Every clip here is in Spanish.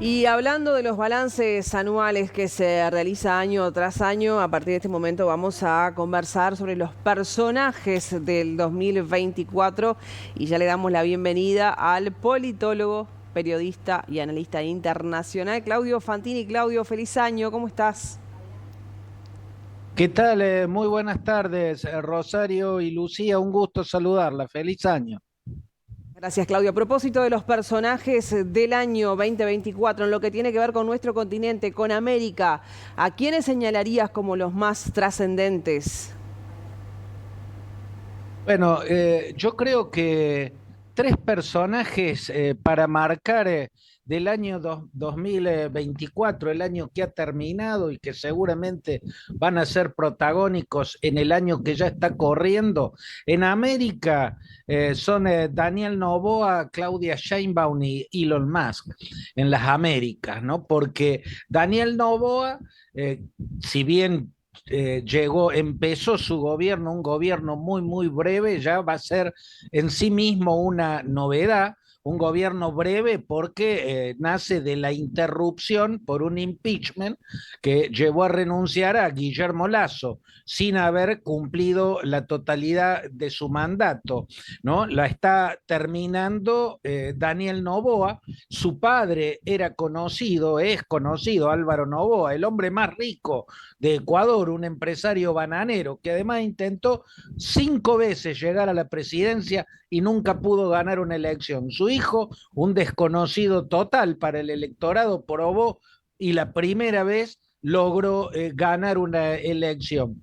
Y hablando de los balances anuales que se realiza año tras año, a partir de este momento vamos a conversar sobre los personajes del 2024 y ya le damos la bienvenida al politólogo, periodista y analista internacional Claudio Fantini. Claudio, feliz año, ¿cómo estás? ¿Qué tal? Muy buenas tardes, Rosario y Lucía, un gusto saludarla. Feliz año. Gracias, Claudio. A propósito de los personajes del año 2024, en lo que tiene que ver con nuestro continente, con América, ¿a quiénes señalarías como los más trascendentes? Bueno, yo creo que tres personajes para marcar del año 2024, el año que ha terminado y que seguramente van a ser protagónicos en el año que ya está corriendo. En América son Daniel Noboa, Claudia Sheinbaum y Elon Musk en las Américas, ¿no? Porque Daniel Noboa, eh, si bien empezó su gobierno, un gobierno muy breve, ya va a ser en sí mismo una novedad, un gobierno breve porque nace de la interrupción por un impeachment que llevó a renunciar a Guillermo Lasso sin haber cumplido la totalidad de su mandato, ¿no? La está terminando Daniel Noboa, su padre era conocido, es conocido, Álvaro Noboa, el hombre más rico de Ecuador, un empresario bananero que además intentó 5 veces llegar a la presidencia y nunca pudo ganar una elección. Su hijo, un desconocido total para el electorado, probó y la primera vez logró ganar una elección,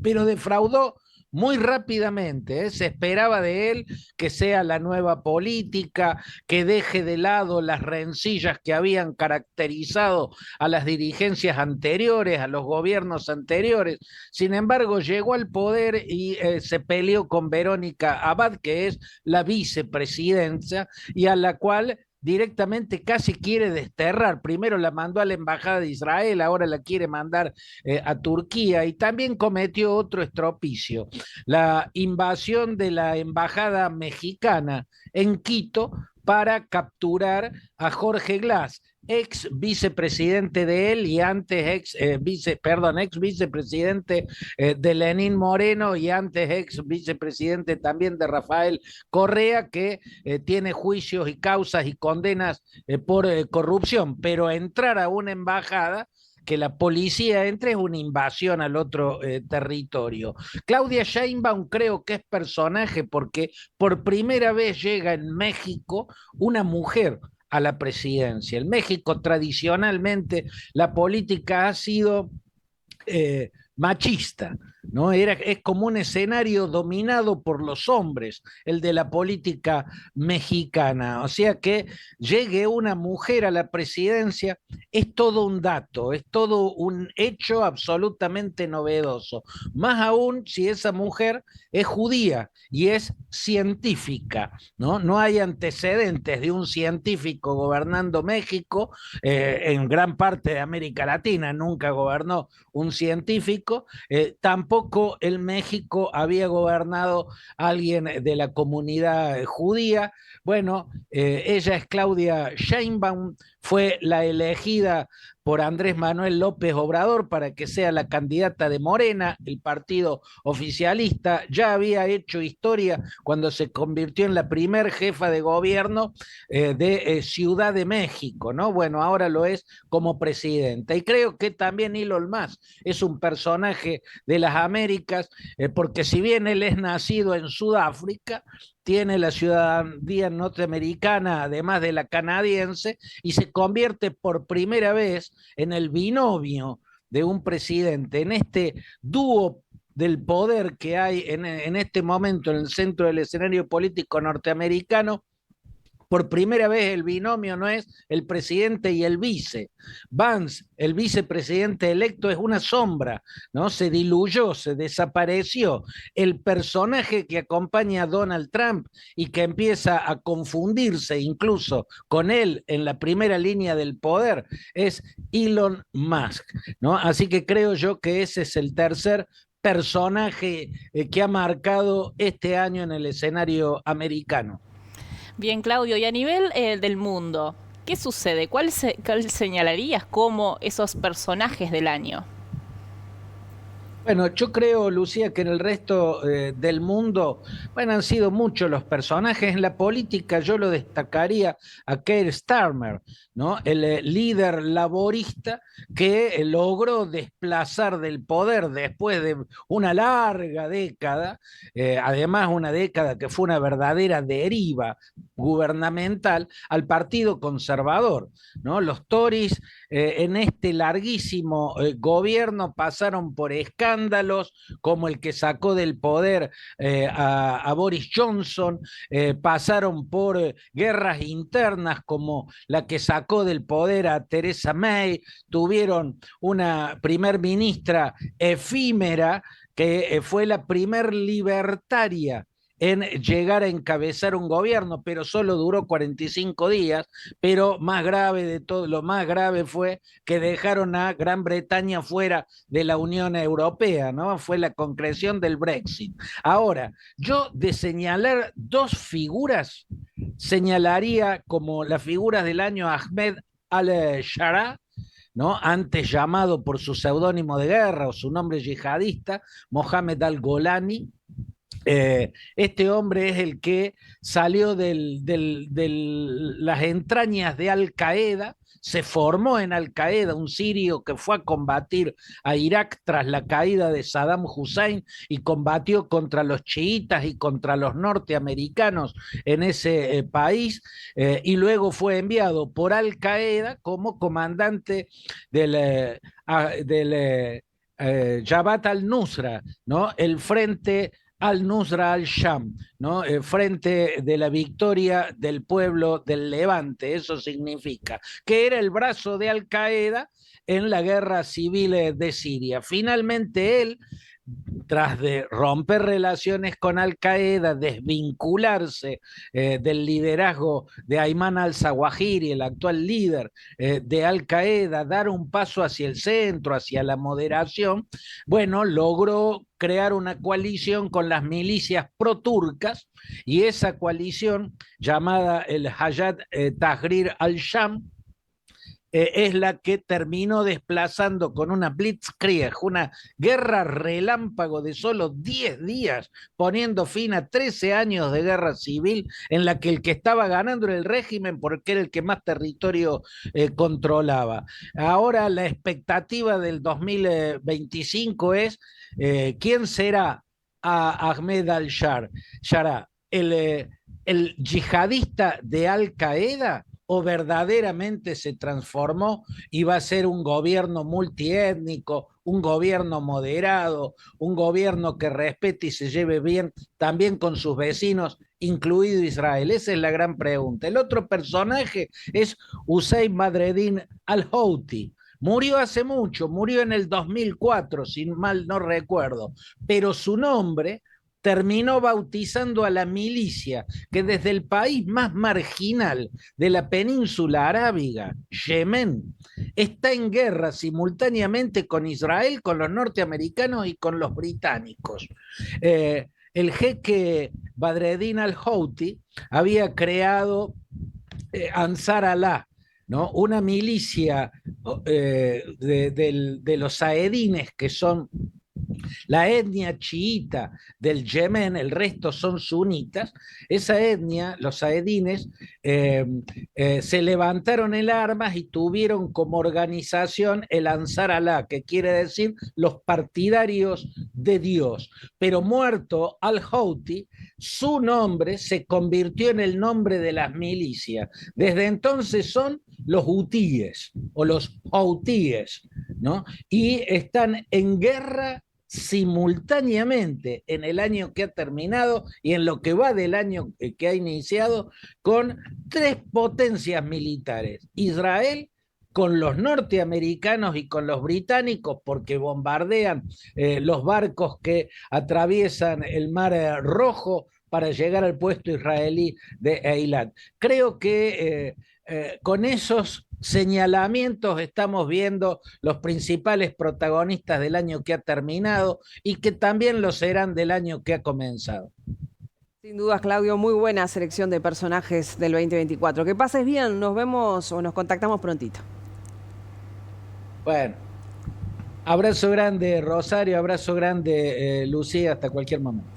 pero defraudó muy rápidamente. Se esperaba de él que sea la nueva política, que deje de lado las rencillas que habían caracterizado a las dirigencias anteriores, a los gobiernos anteriores. Sin embargo, llegó al poder y se peleó con Verónica Abad, que es la vicepresidencia, y a la cual directamente casi quiere desterrar. Primero la mandó a la embajada de Israel, ahora la quiere mandar a Turquía, y también cometió otro estropicio, la invasión de la embajada mexicana en Quito para capturar a Jorge Glass, ex vicepresidente de él y antes ex vicepresidente de Lenín Moreno y antes ex vicepresidente también de Rafael Correa, que tiene juicios y causas y condenas por corrupción, pero entrar a una embajada, que la policía entre, es una invasión al otro territorio. Claudia Sheinbaum creo que es personaje porque por primera vez llega en México una mujer a la presidencia. En México tradicionalmente la política ha sido machista, ¿no? Es como un escenario dominado por los hombres, el de la política mexicana. O sea que llegue una mujer a la presidencia es todo un dato, es todo un hecho absolutamente novedoso. Más aún si esa mujer es judía y es científica, ¿no? No hay antecedentes de un científico gobernando México, en gran parte de América Latina nunca gobernó un científico, tampoco en México había gobernado alguien de la comunidad judía. Bueno, ella es Claudia Sheinbaum, fue la elegida por Andrés Manuel López Obrador para que sea la candidata de Morena, el partido oficialista. Ya había hecho historia cuando se convirtió en la primer jefa de gobierno de Ciudad de México, ¿no? Bueno, ahora lo es como presidenta. Y creo que también Elon Musk es un personaje de las Américas, porque si bien él es nacido en Sudáfrica, tiene la ciudadanía norteamericana, además de la canadiense, y se convierte por primera vez en el binomio de un presidente, en este dúo del poder que hay en este momento en el centro del escenario político norteamericano. Por primera vez el binomio no es el presidente y el vice. Vance, el vicepresidente electo, es una sombra, ¿no? Se diluyó, se desapareció. El personaje que acompaña a Donald Trump y que empieza a confundirse incluso con él en la primera línea del poder es Elon Musk, ¿no? Así que creo yo que ese es el tercer personaje que ha marcado este año en el escenario americano. Bien, Claudio, y a nivel del mundo, ¿Qué sucede? ¿Cuál señalarías como esos personajes del año? Bueno, yo creo, Lucía, que en el resto del mundo, bueno, han sido muchos los personajes. En la política yo lo destacaría a Keir Starmer, ¿no? El líder laborista que logró desplazar del poder después de una larga década, además una década que fue una verdadera deriva gubernamental al Partido Conservador, ¿no? Los Tories en este larguísimo gobierno pasaron por escándalos como el que sacó del poder a Boris Johnson, pasaron por guerras internas como la que sacó del poder a Theresa May, tuvieron una primer ministra efímera que fue la primer libertaria en llegar a encabezar un gobierno, pero solo duró 45 días, pero más grave de todo, lo más grave fue que dejaron a Gran Bretaña fuera de la Unión Europea, ¿no? Fue la concreción del Brexit. Ahora, yo de señalar dos figuras, señalaría como las figuras del año Ahmed al-Shara, ¿no? Antes llamado por su seudónimo de guerra o su nombre yihadista, Mohamed al-Golani. Este hombre es el que salió de las entrañas de Al Qaeda, se formó en Al Qaeda, un sirio que fue a combatir a Irak tras la caída de Saddam Hussein y combatió contra los chiitas y contra los norteamericanos en ese país, y luego fue enviado por Al Qaeda como comandante del Jabhat al-Nusra, ¿no? El frente al-Nusra al-Sham, ¿no? Frente de la victoria del pueblo del Levante, eso significa, que era el brazo de Al-Qaeda en la guerra civil de Siria. Finalmente él, tras de romper relaciones con Al-Qaeda, desvincularse del liderazgo de Ayman al-Zawahiri, el actual líder de Al-Qaeda, dar un paso hacia el centro, hacia la moderación, bueno, logró crear una coalición con las milicias pro-turcas y esa coalición llamada el Hayat Tahrir al-Sham es la que terminó desplazando con una blitzkrieg, una guerra relámpago de solo 10 días, poniendo fin a 13 años de guerra civil en la que el que estaba ganando era el régimen porque era el que más territorio controlaba. Ahora la expectativa del 2025 es ¿quién será a Ahmed al-Shara? ¿El yihadista de Al Qaeda o verdaderamente se transformó y va a ser un gobierno multiétnico, un gobierno moderado, un gobierno que respete y se lleve bien también con sus vecinos, incluido Israel? Esa es la gran pregunta. El otro personaje es Hussein Badreddin al-Houthi. Murió hace mucho, murió en el 2004, si mal no recuerdo, pero su nombre terminó bautizando a la milicia que desde el país más marginal de la península arábiga, Yemen, está en guerra simultáneamente con Israel, con los norteamericanos y con los británicos. El jeque Badreddin al-Houthi había creado Ansar Allah, ¿no? Una milicia de los saedines, que son la etnia chiita del Yemen, el resto son sunitas. Esa etnia, los saedines, se levantaron en armas y tuvieron como organización el Ansar Allah, que quiere decir los partidarios de Dios. Pero muerto al-Houthi, su nombre se convirtió en el nombre de las milicias. Desde entonces son los hutíes o los houtíes, ¿no? Y están en guerra simultáneamente en el año que ha terminado y en lo que va del año que ha iniciado con tres potencias militares: Israel con los norteamericanos y con los británicos, porque bombardean los barcos que atraviesan el Mar Rojo para llegar al puesto israelí de Eilat. Creo que con esos señalamientos estamos viendo los principales protagonistas del año que ha terminado y que también lo serán del año que ha comenzado. Sin dudas, Claudio, muy buena selección de personajes del 2024. Que pases bien, nos vemos o nos contactamos prontito. Bueno, abrazo grande, Rosario, abrazo grande, Lucía, hasta cualquier momento.